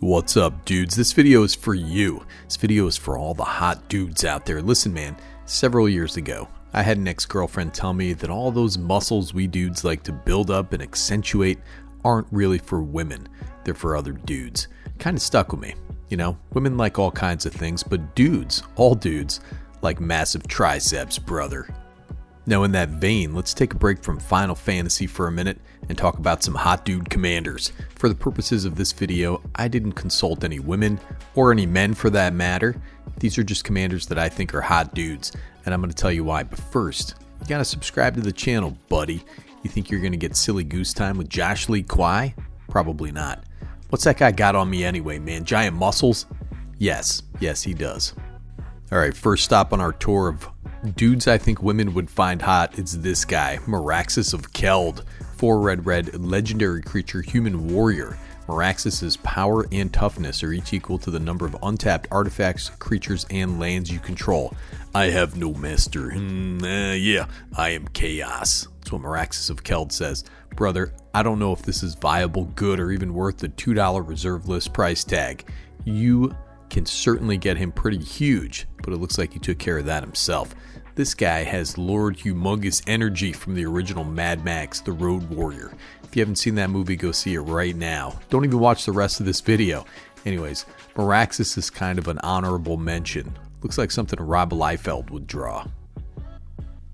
What's up, dudes? This video is for you. This video is for all the hot dudes out there. Listen, man, several years ago, I had an ex-girlfriend tell me that all those muscles we dudes like to build up and accentuate aren't really for women. They're for other dudes. Kind of stuck with me. You know, women like all kinds of things, but dudes, all dudes, like massive triceps, brother. Now, in that vein, let's take a break from Final Fantasy for a minute and talk about some hot dude commanders. For the purposes of this video, I didn't consult any women, or any men for that matter. These are just commanders that I think are hot dudes, and I'm going to tell you why. But first, you got to subscribe to the channel, buddy. You think you're going to get silly goose time with Josh Lee Kwai? Probably not. What's that guy got on me anyway, man? Giant muscles? Yes, he does. Alright, first stop on our tour of dudes I think women would find hot. It's this guy, Maraxis of Kel. 4 red, legendary creature, human warrior. Maraxis' power and toughness are each equal to the number of untapped artifacts, creatures, and lands you control. I have no master. Yeah, I am chaos. That's what Maraxis of Kel says. Brother, I don't know if this is viable, good, or even worth the $2 reserve list price tag. You can certainly get him pretty huge, but it looks like he took care of that himself. This guy has Lord Humongous energy from the original Mad Max, The Road Warrior. If you haven't seen that movie, go see it right now. Don't even watch the rest of this video. Anyways, Maraxis is kind of an honorable mention. Looks like something Rob Liefeld would draw.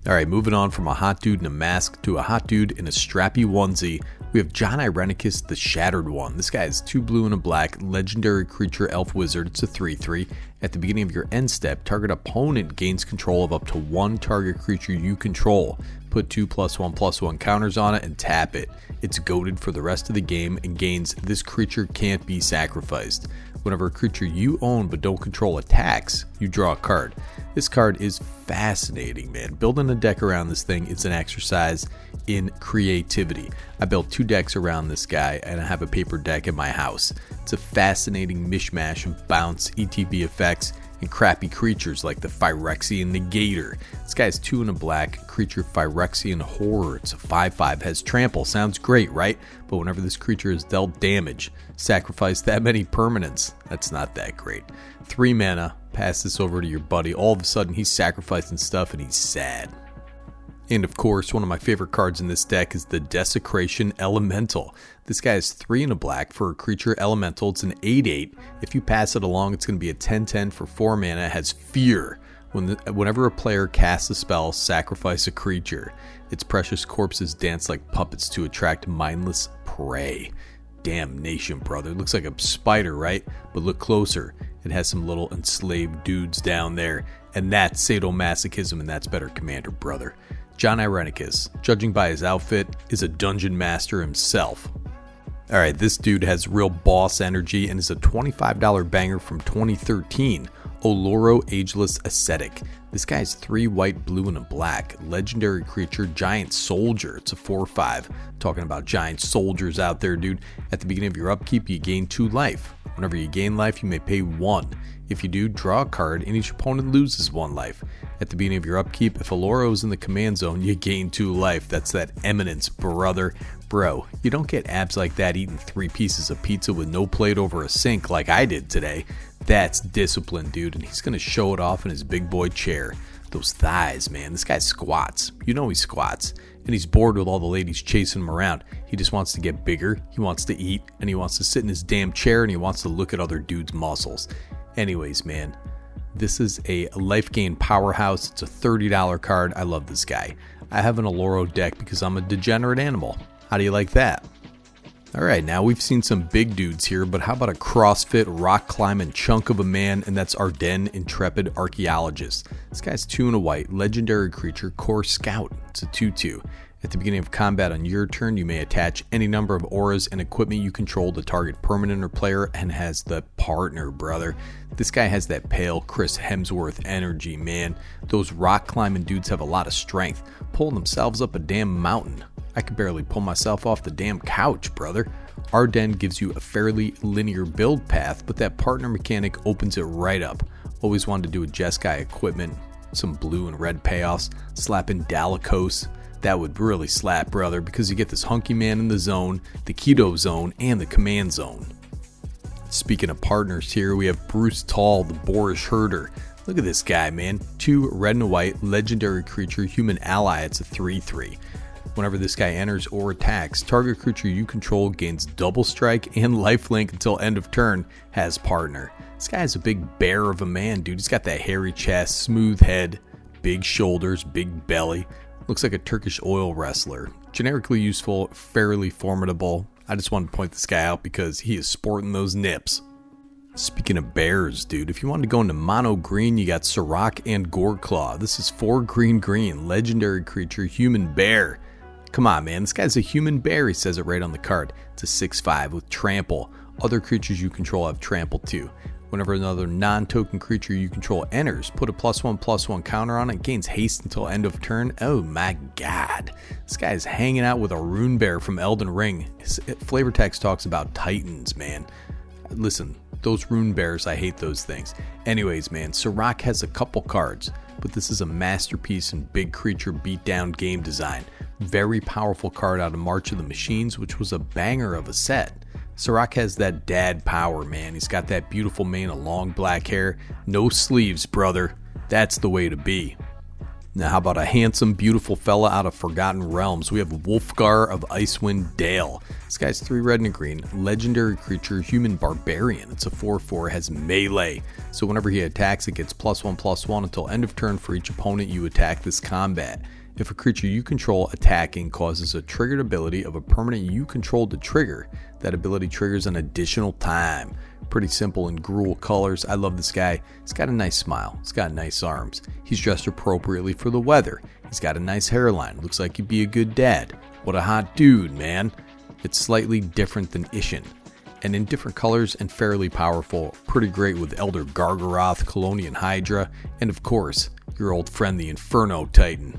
Alright, moving on from a hot dude in a mask to a hot dude in a strappy onesie, we have John Irenicus, the Shattered One. This guy is 2 blue and a black, legendary creature, elf wizard. It's a 3/3. At the beginning of your end step, target opponent gains control of up to 1 target creature you control. Put 2+1/+1 counters on it and tap it. It's goated for the rest of the game and gains this creature can't be sacrificed. Whenever a creature you own but don't control attacks, you draw a card. This card is fascinating, man. Building a deck around this thing is an exercise in creativity. I built 2 decks around this guy, and I have a paper deck in my house. It's a fascinating mishmash of bounce, ETB effects, and crappy creatures like the Phyrexian Negator. This guy is 2 and a black, creature Phyrexian Horror. It's a 5/5, has trample. Sounds great, right? But whenever this creature is dealt damage, sacrifice that many permanents. That's not that great. 3 mana, pass this over to your buddy. All of a sudden, he's sacrificing stuff and he's sad. And of course, one of my favorite cards in this deck is the Desecration Elemental. This guy is 3 and a black for a creature elemental. It's an 8/8. If you pass it along, it's going to be a 10/10 for 4 mana. It has fear. Whenever a player casts a spell, sacrifice a creature. Its precious corpses dance like puppets to attract mindless prey. Damnation, brother. It looks like a spider, right? But look closer. It has some little enslaved dudes down there. And that's sadomasochism, and that's better commander, brother. John Irenicus, judging by his outfit, is a dungeon master himself. Alright, this dude has real boss energy and is a $25 banger from 2013. Oloro Ageless Ascetic. This guy is 3 white, blue, and a black. Legendary creature, Giant Soldier. It's a 4/5. Talking about giant soldiers out there, dude. At the beginning of your upkeep, you gain 2 life. Whenever you gain life, you may pay 1. If you do, draw a card and each opponent loses 1 life. At the beginning of your upkeep, if Oloro is in the command zone, you gain 2 life. That's that eminence, brother. Bro, you don't get abs like that eating 3 pieces of pizza with no plate over a sink like I did today. That's discipline, dude, and he's going to show it off in his big boy chair. Those thighs, man. This guy squats. You know he squats. And he's bored with all the ladies chasing him around. He just wants to get bigger, he wants to eat, and he wants to sit in his damn chair, and he wants to look at other dudes' muscles. Anyways, man, this is a life gain powerhouse. It's a $30 card. I love this guy. I have an Oloro deck because I'm a degenerate animal. How do you like that? Alright, now we've seen some big dudes here, but how about a CrossFit, rock climbing chunk of a man, and that's Arden, Intrepid Archaeologist. This guy's 2 and a white, legendary creature, Core Scout. It's a 2/2. At the beginning of combat on your turn, you may attach any number of auras and equipment you control to target permanent or player, and has the partner, brother. This guy has that pale Chris Hemsworth energy, man. Those rock climbing dudes have a lot of strength, pulling themselves up a damn mountain. I could barely pull myself off the damn couch, brother. Arden gives you a fairly linear build path, but that partner mechanic opens it right up. Always wanted to do a Jeskai equipment, some blue and red payoffs, slap in Dalikos. That would really slap, brother, because you get this hunky man in the zone, the keto zone, and the command zone. Speaking of partners here, we have Bruce Tall, the Boorish Herder. Look at this guy, man. 2 red and white, legendary creature, human ally. It's a 3/3. Whenever this guy enters or attacks, target creature you control gains double strike and lifelink until end of turn, has partner. This guy is a big bear of a man, dude. He's got that hairy chest, smooth head, big shoulders, big belly. Looks like a Turkish oil wrestler. Generically useful, fairly formidable. I just wanted to point this guy out because he is sporting those nips. Speaking of bears, dude, if you wanted to go into mono green, you got Sarak and Goreclaw. This is 4 green, legendary creature, human bear. Come on, man, this guy's a human bear, he says it right on the card. It's a 6/5 with trample. Other creatures you control have trample too. Whenever another non-token creature you control enters, put a +1/+1 counter on it, gains haste until end of turn. Oh my god. This guy is hanging out with a rune bear from Elden Ring. His flavor text talks about titans, man. Listen, those rune bears, I hate those things. Anyways, man, Sarak has a couple cards, but this is a masterpiece in big creature beatdown game design. Very powerful card out of March of the Machines, which was a banger of a set. Sarak has that dad power, man. He's got that beautiful mane of long black hair. No sleeves, brother. That's the way to be. Now, how about a handsome, beautiful fella out of Forgotten Realms? We have Wolfgar of Icewind Dale. This guy's 3 red and a green. Legendary creature, human barbarian. It's a 4/4, has melee. So whenever he attacks, it gets +1/+1 until end of turn for each opponent you attack this combat. If a creature you control attacking causes a triggered ability of a permanent you control to trigger, that ability triggers an additional time. Pretty simple in gruel colors. I love this guy. He's got a nice smile. He's got nice arms. He's dressed appropriately for the weather. He's got a nice hairline. Looks like he'd be a good dad. What a hot dude, man. It's slightly different than Ishin, and in different colors and fairly powerful. Pretty great with Elder Gargaroth, Colonian Hydra, and of course, your old friend the Inferno Titan.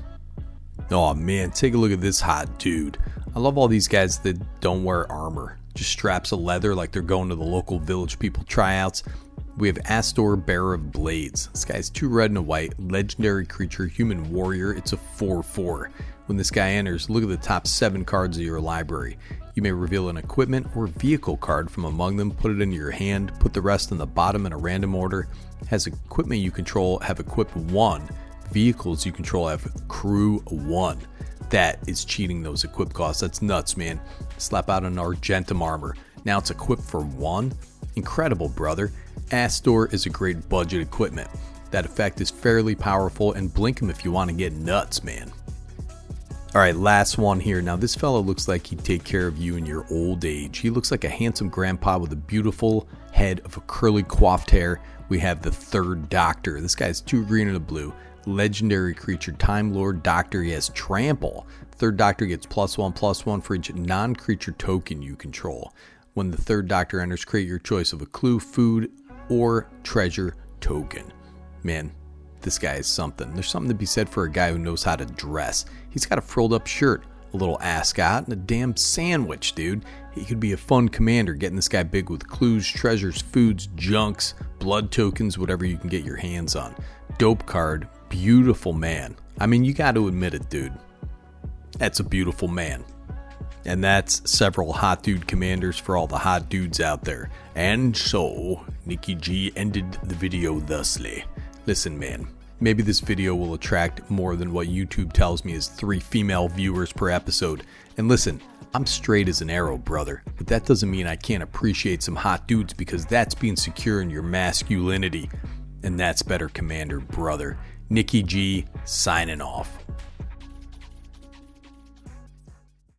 Oh man, take a look at this hot dude. I love all these guys that don't wear armor. Just straps of leather like they're going to the local Village People tryouts. We have Ator, Bearer of Blades. This guy's 2 red and a white, legendary creature, human warrior. It's a 4/4. When this guy enters, look at the top 7 cards of your library. You may reveal an equipment or vehicle card from among them, put it into your hand, put the rest in the bottom in a random order. Has equipment you control have equip 1. Vehicles you control have crew 1. That is cheating those equip costs. That's nuts, man. Slap out an Argentum armor. Now it's equipped for 1. Incredible, brother. Ator is a great budget equipment. That effect is fairly powerful, and blink him if you want to get nuts, man. Alright, last one here. Now this fellow looks like he'd take care of you in your old age. He looks like a handsome grandpa with a beautiful head of a curly coiffed hair. We have the 3rd Doctor. This guy's 2 green and a blue. Legendary creature, Time Lord Doctor. He has trample. 3rd Doctor gets +1/+1 for each non-creature token you control. When the 3rd Doctor enters, create your choice of a clue, food, or treasure token. Man, this guy is something. There's something to be said for a guy who knows how to dress. He's got a frilled up shirt, a little ascot, and a damn sandwich, dude. He could be a fun commander, getting this guy big with clues, treasures, foods, junks, blood tokens, whatever you can get your hands on. Dope card. Beautiful man. I mean, you got to admit it, dude. That's a beautiful man. And that's several hot dude commanders for all the hot dudes out there. And so, Nikki G ended the video thusly. Listen, man, maybe this video will attract more than what YouTube tells me is 3 female viewers per episode. And listen, I'm straight as an arrow, brother, but that doesn't mean I can't appreciate some hot dudes, because that's being secure in your masculinity. And that's better, commander, brother. Nikki G signing off.